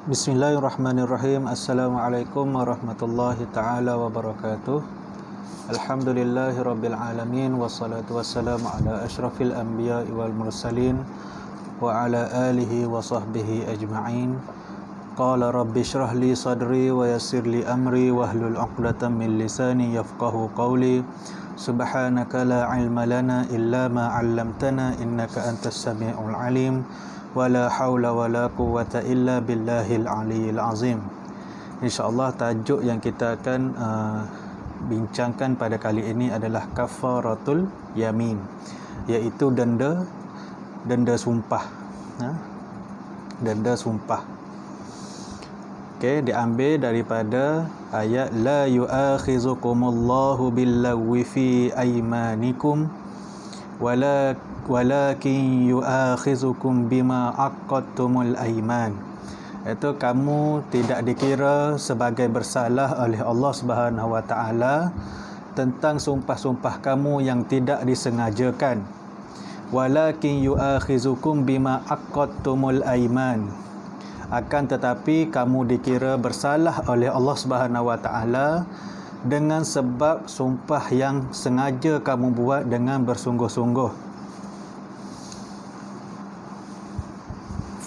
Bismillahirrahmanirrahim. Assalamualaikum warahmatullahi ta'ala wabarakatuh. Alhamdulillahi rabbil alamin. Wassalatu wassalamu ala ashrafil anbiya wal mursalin wa ala alihi wa sahbihi ajma'in. Qala rabbi shrah li sadri wa yassir li amri wahlul 'uqdatam min lisani yafqahu qawli. Subhanaka la ilma lana illa ma 'allamtana innaka antas sami'ul alim. Wala haula wala quwwata illa billahil aliyil azim. InsyaAllah tajuk yang kita akan bincangkan pada kali ini adalah kafaratul yamin, iaitu denda sumpah. Denda sumpah. Okey, diambil daripada ayat la yu'akhizukumullahu billagwi fi aymanikum walakin yu'akhizukum bima aqadtumul aiman. Itu kamu tidak dikira sebagai bersalah oleh Allah Subhanahu wa taala tentang sumpah-sumpah kamu yang tidak disengajakan. Walakin yu'akhizukum bima aqadtumul aiman. Akan tetapi kamu dikira bersalah oleh Allah Subhanahu wa taala dengan sebab sumpah yang sengaja kamu buat dengan bersungguh-sungguh.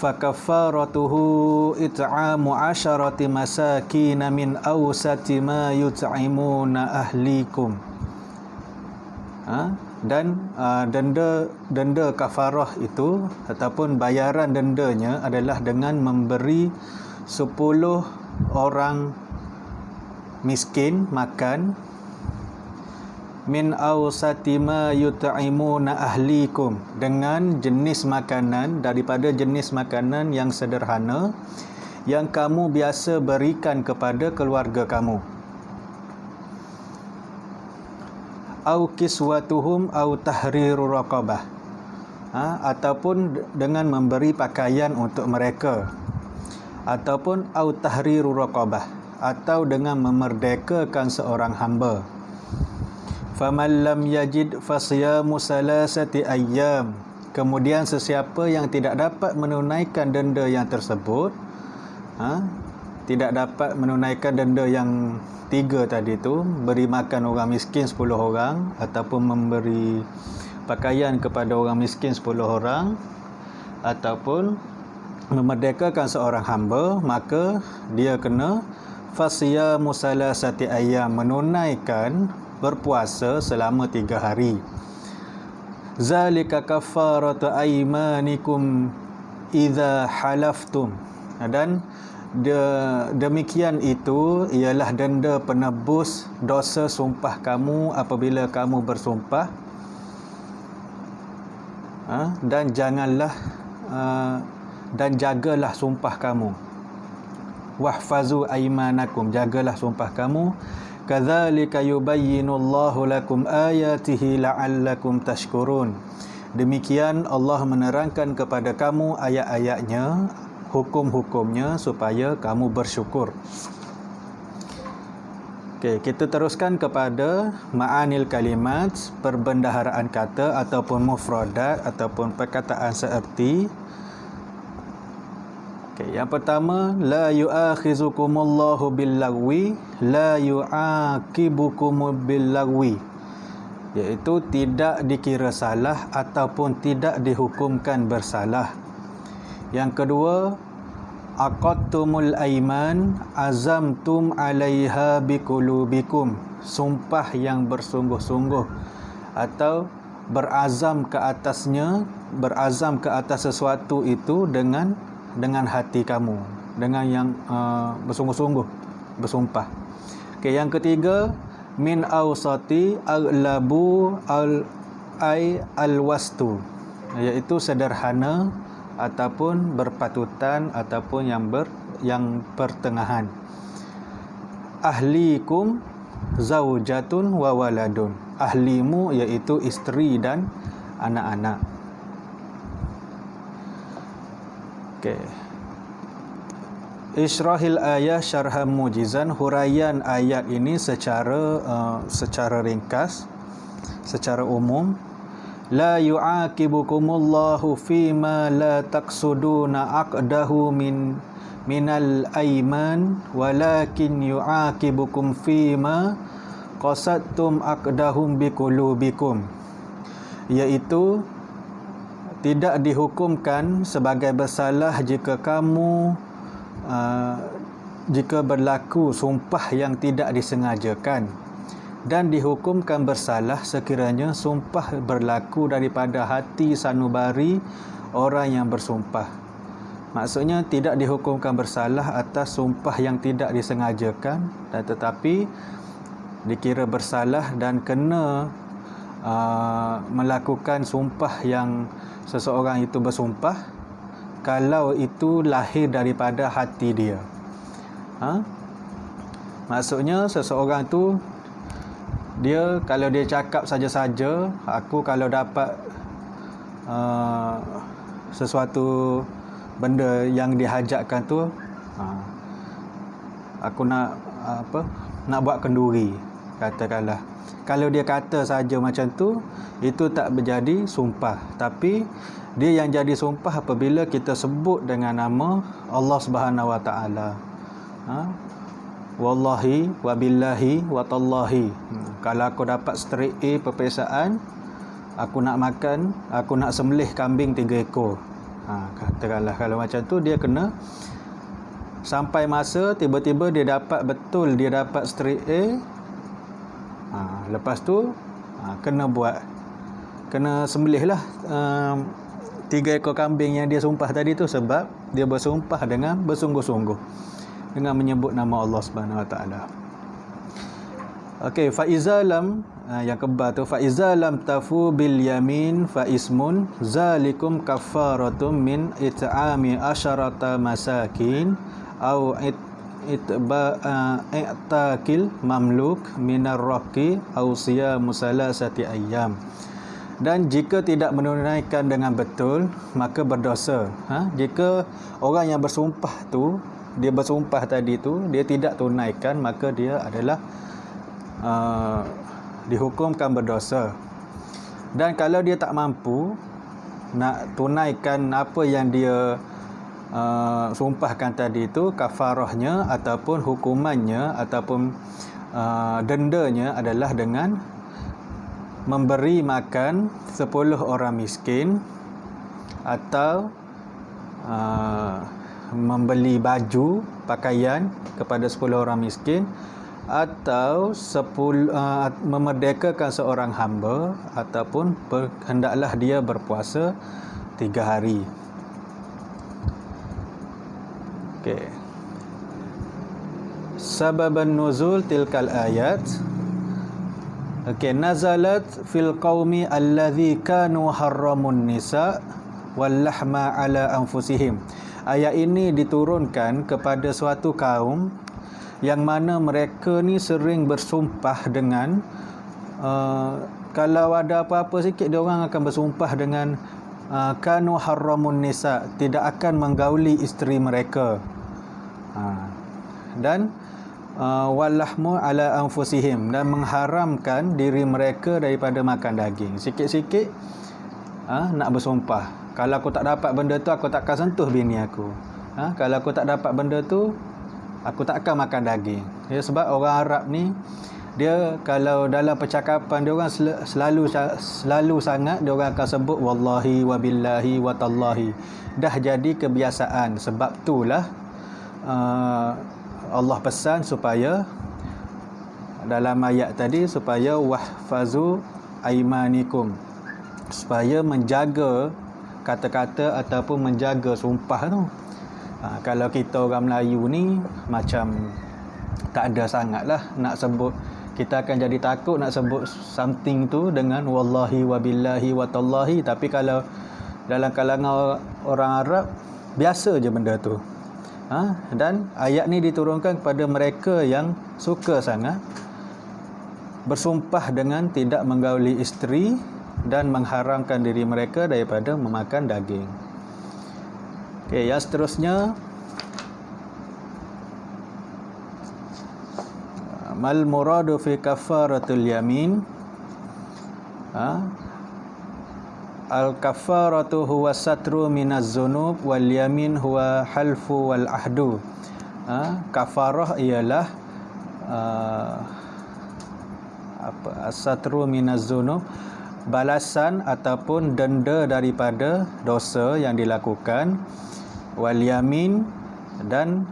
Fakaffaratuhu it'amu 'asharati masakin min awsati ma yut'imuna ahlikum. Dan denda kafarah itu ataupun bayaran dendanya adalah dengan memberi 10 orang miskin makan min awsati ma yut'imuna ahlikum, dengan jenis makanan daripada jenis makanan yang sederhana yang kamu biasa berikan kepada keluarga kamu. Au kiswatuhum au tahriru raqabah, ataupun dengan memberi pakaian untuk mereka, ataupun au tahriru raqabah, atau dengan memerdekakan seorang hamba. Faman lam yajid fasyamu salasati ayyam. Kemudian sesiapa yang tidak dapat menunaikan denda yang tersebut, tidak dapat menunaikan denda yang 3 tadi tu, beri makan orang miskin 10 orang ataupun memberi pakaian kepada orang miskin 10 orang ataupun memerdekakan seorang hamba, maka dia kena fasyamu salasati ayyam, menunaikan berpuasa selama 3 hari. Zalika kafaratu aymanikum idza halaftum. Dan demikian itu ialah denda penebus dosa sumpah kamu apabila kamu bersumpah. Dan jagalah sumpah kamu. Wahfazu aymanakum, jagalah sumpah kamu. Kadzalika yubayyinullahu lakum ayatihi la'allakum tashkurun. Demikian Allah menerangkan kepada kamu ayat-ayatnya, hukum-hukumnya, supaya kamu bersyukur. Okey, kita teruskan kepada ma'anil kalimat, perbendaharaan kata ataupun mufradat ataupun perkataan seerti. Yang pertama, la yu'akhizukumullahu billagwi, la yu'aqibukum billagwi, iaitu tidak dikira salah ataupun tidak dihukumkan bersalah. Yang kedua, aqadtumul aiman azamtum 'alaiha biqulubikum, sumpah yang bersungguh-sungguh atau berazam ke atasnya, berazam ke atas sesuatu itu dengan hati kamu, dengan yang bersungguh-sungguh bersumpah. Okey, yang ketiga, min awsati aglabu alwastu, iaitu sederhana ataupun berpatutan ataupun yang pertengahan. Ahlikum zaujatun wa waladun, ahlimu iaitu isteri dan anak-anak. Okey. Isyrahil ayah syarhan mujizan, huraian ayat ini secara ringkas, secara umum. la yu'aqibukumullahu fima la taqsuduna aqdahu minal aiman walakin yu'aqibukum fima qasadtum aqdahum biqulubikum, iaitu tidak dihukumkan sebagai bersalah jika kamu jika berlaku sumpah yang tidak disengajakan, dan dihukumkan bersalah sekiranya sumpah berlaku daripada hati sanubari orang yang bersumpah. Maksudnya tidak dihukumkan bersalah atas sumpah yang tidak disengajakan, dan tetapi dikira bersalah dan kena melakukan sumpah yang seseorang itu bersumpah kalau itu lahir daripada hati dia. Maksudnya seseorang tu dia kalau dia cakap saja-saja, aku kalau dapat sesuatu benda yang dihajatkan tu, aku nak nak buat kenduri, katakanlah. Kalau dia kata saja macam tu, itu tak menjadi sumpah. Tapi dia yang jadi sumpah apabila kita sebut dengan nama Allah Subhanahu Wa Taala. Wallahi wabillahi watallahi. Kalau aku dapat straight A peperiksaan, aku nak makan, aku nak sembelih kambing 3 ekor. Katakanlah kalau macam tu, dia kena sampai masa tiba-tiba dia dapat betul, dia dapat straight A. Lepas tu kena buat, kena sembelih lah 3 ekor kambing yang dia sumpah tadi tu, sebab dia bersumpah dengan bersungguh-sungguh dengan menyebut nama Allah Subhanahu Wa Taala. Okey, fa iza lam yang kebal tu, fa iza lam tafu bil yamin fa ismun zalikum kaffaratum min it'ami asyarata masakin au i'takil mamluk minar raqi au siyamu salasati ayyam. Dan jika tidak menunaikan dengan betul, maka berdosa. Jika orang yang bersumpah tu, dia bersumpah tadi tu, dia tidak tunaikan, maka dia adalah dihukumkan berdosa. Dan kalau dia tak mampu nak tunaikan apa yang dia sumpahkan tadi itu, kafarahnya ataupun hukumannya ataupun dendanya adalah dengan memberi makan 10 orang miskin, atau membeli baju pakaian kepada 10 orang miskin, atau memerdekakan seorang hamba, ataupun hendaklah dia berpuasa 3 hari. Okey. Sababan nuzul tilkal ayat. Okey, nazalat fil qaumi allazi kanu harramun nisa wal lahma ala anfusihim. Ayat ini diturunkan kepada suatu kaum yang mana mereka ni sering bersumpah dengan kalau ada apa-apa sikit dia orang akan bersumpah dengan kanu harramun nisa, tidak akan menggauli isteri mereka, dan wallahmu ala anfusihim, dan mengharamkan diri mereka daripada makan daging. Sikit-sikit nak bersumpah, kalau aku tak dapat benda tu, aku takkan sentuh bini aku. Kalau aku tak dapat benda tu, aku takkan makan daging. Ya, sebab orang Arab ni, dia kalau dalam percakapan dia orang selalu sangat dia orang akan sebut wallahi wabillahi watallahi. Dah jadi kebiasaan. Sebab itulah Allah pesan supaya dalam ayat tadi, supaya wahfazu aimanikum, supaya menjaga kata-kata ataupun menjaga sumpah tu. Kalau kita orang Melayu ni macam tak ada sangat lah nak sebut, kita akan jadi takut nak sebut something tu dengan wallahi wabillahi watallahi. Tapi kalau dalam kalangan orang Arab, biasa je benda tu. Dan ayat ni diturunkan kepada mereka yang suka sangat bersumpah dengan tidak menggauli isteri dan mengharamkan diri mereka daripada memakan daging. Okey, yang seterusnya, mal muradu fi kafaratul yamin. Al-kafaratu huwa satru minaz zunub wal yamin huwa halfu wal ahdu. Kafarah ialah satru minaz zunub, balasan ataupun denda daripada dosa yang dilakukan, wal yamin, dan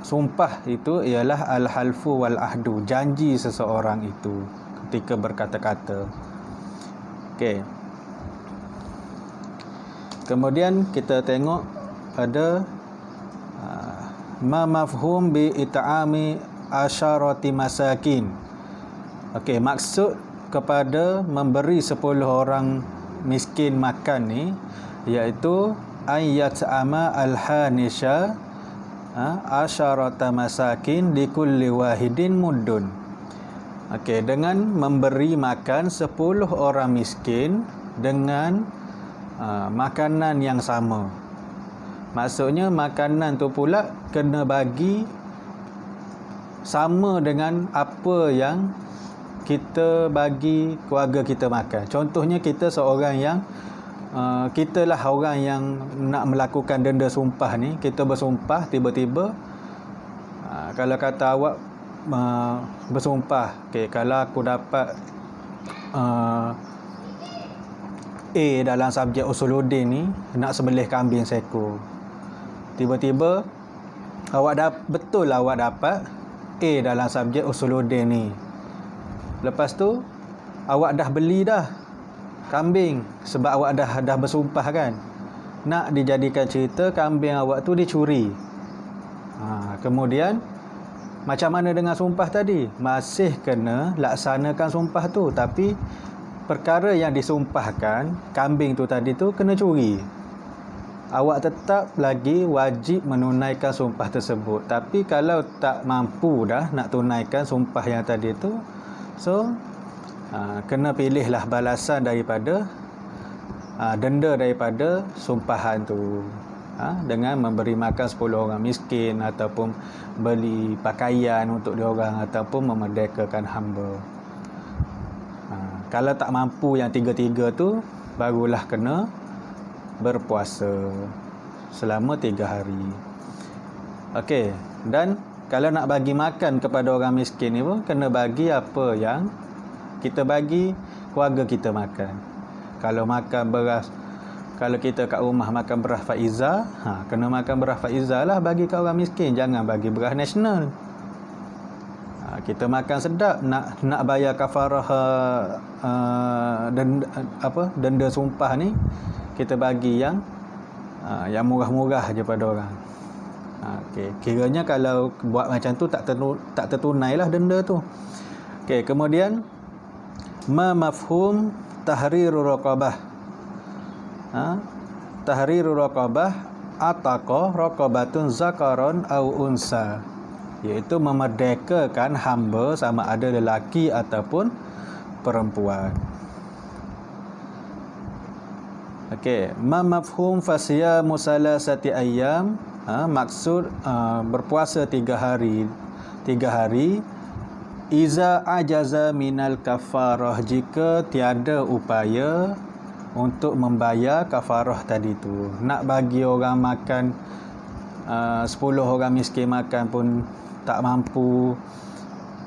sumpah itu ialah al-halfu wal ahdu, janji seseorang itu ketika berkata-kata. Okey. Kemudian kita tengok ada ma mafhum bi it'ami asyarati masakin. Okey, maksud kepada memberi 10 orang miskin makan ni iaitu ayyat'ama al-hanisha asyarata masakin likulli wahidin muddun. Okey, dengan memberi makan 10 orang miskin dengan makanan yang sama. Maksudnya makanan tu pula kena bagi sama dengan apa yang kita bagi keluarga kita makan. Contohnya kita seorang yang kita lah orang yang nak melakukan denda sumpah ni. Kita bersumpah tiba-tiba kalau kata awak bersumpah, okay, kalau aku dapat A dalam subjek usuluddin ni, nak sembelih kambing seekor. Tiba-tiba betul awak dapat A dalam subjek usuluddin ni. Lepas tu awak dah beli dah kambing sebab awak dah bersumpah kan. Nak dijadikan cerita kambing awak tu dicuri. Kemudian macam mana dengan sumpah tadi? Masih kena laksanakan sumpah tu, tapi perkara yang disumpahkan, kambing tu tadi tu kena curi. Awak tetap lagi wajib menunaikan sumpah tersebut. Tapi kalau tak mampu dah nak tunaikan sumpah yang tadi tu, so kena pilihlah balasan daripada denda daripada sumpahan tu, dengan memberi makan 10 orang miskin, ataupun beli pakaian untuk diorang, ataupun memerdekakan hamba. Kalau tak mampu yang tiga-tiga tu, barulah kena berpuasa selama 3 hari. Okey, dan kalau nak bagi makan kepada orang miskin ni pun kena bagi apa yang kita bagi keluarga kita makan. Kalau makan beras, kalau kita kat rumah makan beras Faiza, kena makan beras Faiza lah bagi kat orang miskin, jangan bagi beras nasional. Kita makan sedap, nak bayar kafarah denda sumpah ni, kita bagi yang murah-murah je pada orang. Okey, kiranya kalau buat macam tu tak tertunailah denda tu. Okey, kemudian ma mafhum tahriru raqabah. Tahriru raqabah ataqa raqabatun zakaron au unsa, iaitu memerdekakan hamba sama ada lelaki ataupun perempuan. Okey, ma mafhum fasiyamu salasati ayyam, maksud berpuasa 3 hari. Iza ajaza minal kafarah, jika tiada upaya untuk membayar kafarah tadi tu. Nak bagi orang makan 10 orang miskin makan pun tak mampu,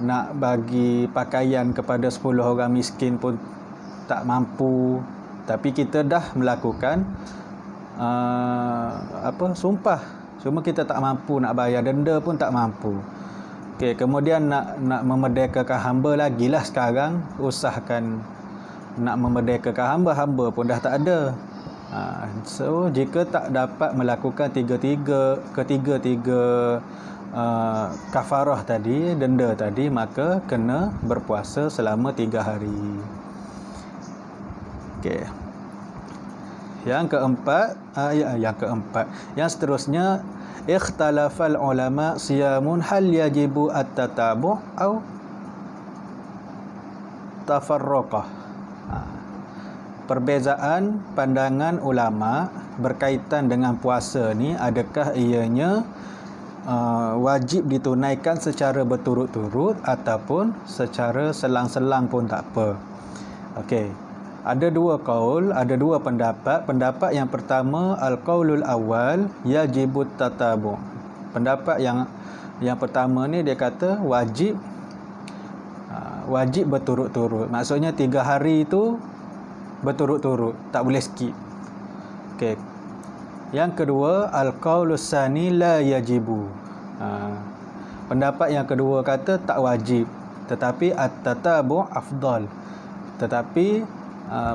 nak bagi pakaian kepada 10 orang miskin pun tak mampu, tapi kita dah melakukan sumpah, cuma kita tak mampu nak bayar, denda pun tak mampu. Okey, kemudian nak memerdekakan hamba lagilah sekarang, usahakan nak memerdekakan hamba pun dah tak ada. So jika tak dapat melakukan ketiga kafarah tadi, denda tadi, maka kena berpuasa selama 3 hari. Okey. Yang keempat, yang seterusnya, ikhtalafal ulama siyamun hal yajibu at-tatabu' au tafarruqah. Perbezaan pandangan ulama berkaitan dengan puasa ni, adakah ianya wajib ditunaikan secara berturut-turut ataupun secara selang-selang pun tak apa. Okey. Ada dua qaul, ada dua pendapat. Pendapat yang pertama, al-qaulul awal yajibut tatabu'. Pendapat yang pertama ni dia kata wajib berturut-turut. Maksudnya 3 hari itu berturut-turut, tak boleh skip. Okey. Yang kedua, al-qaulus sani la yajibu. Pendapat yang kedua kata tak wajib, tetapi at-tatabu' afdal. Tetapi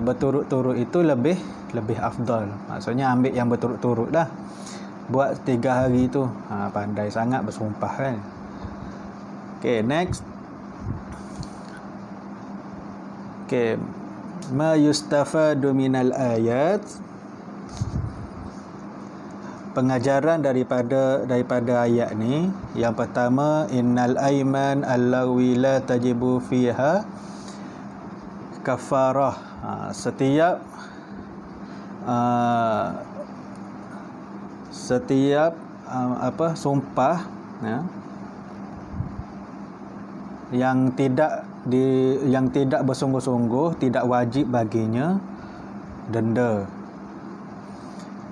berturut-turut itu lebih afdal. Maksudnya ambil yang berturut-turut dah. Buat 3 hari tu. Pandai sangat bersumpah kan. Okay, next. Okay, ma yustafadu minal ayat. Pengajaran daripada ayat ni, yang pertama, innal aiman allawi la tajibu fiha kafarah. Setiap sumpah yang tidak bersungguh-sungguh, tidak wajib baginya denda.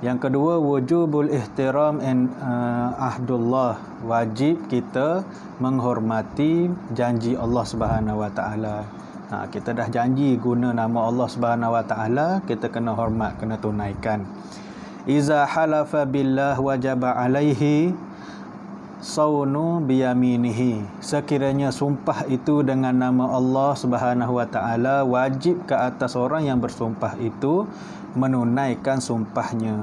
Yang kedua, wujubul ihtiram ahdullah, wajib kita menghormati janji Allah Subhanahu Wa Taala. Kita dah janji guna nama Allah Subhanahu Wa Taala, kita kena hormat, kena tunaikan. Iza halafa billah wajaba alaihi saunu biyaminihi. Sekiranya sumpah itu dengan nama Allah Subhanahu Wa Taala, wajib ke atas orang yang bersumpah itu menunaikan sumpahnya.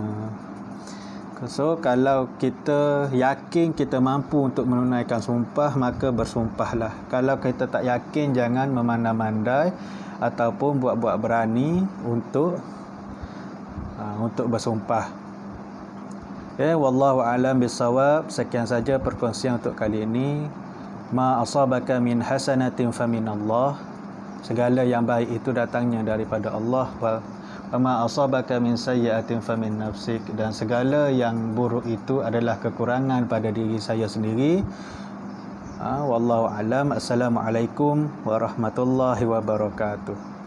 So, kalau kita yakin kita mampu untuk menunaikan sumpah, maka bersumpahlah. Kalau kita tak yakin, jangan memandai-mandai ataupun buat-buat berani untuk bersumpah. Okay, wallahu a'lam bissawab. Sekian saja perkongsian untuk kali ini. Ma asabaka min hasanatin faminallah. Segala yang baik itu datangnya daripada Allah. Wa ma asabaka min sayyi'atin famin nafsik. Dan segala yang buruk itu adalah kekurangan pada diri saya sendiri. Wallahu a'lam. Assalamualaikum warahmatullahi wabarakatuh.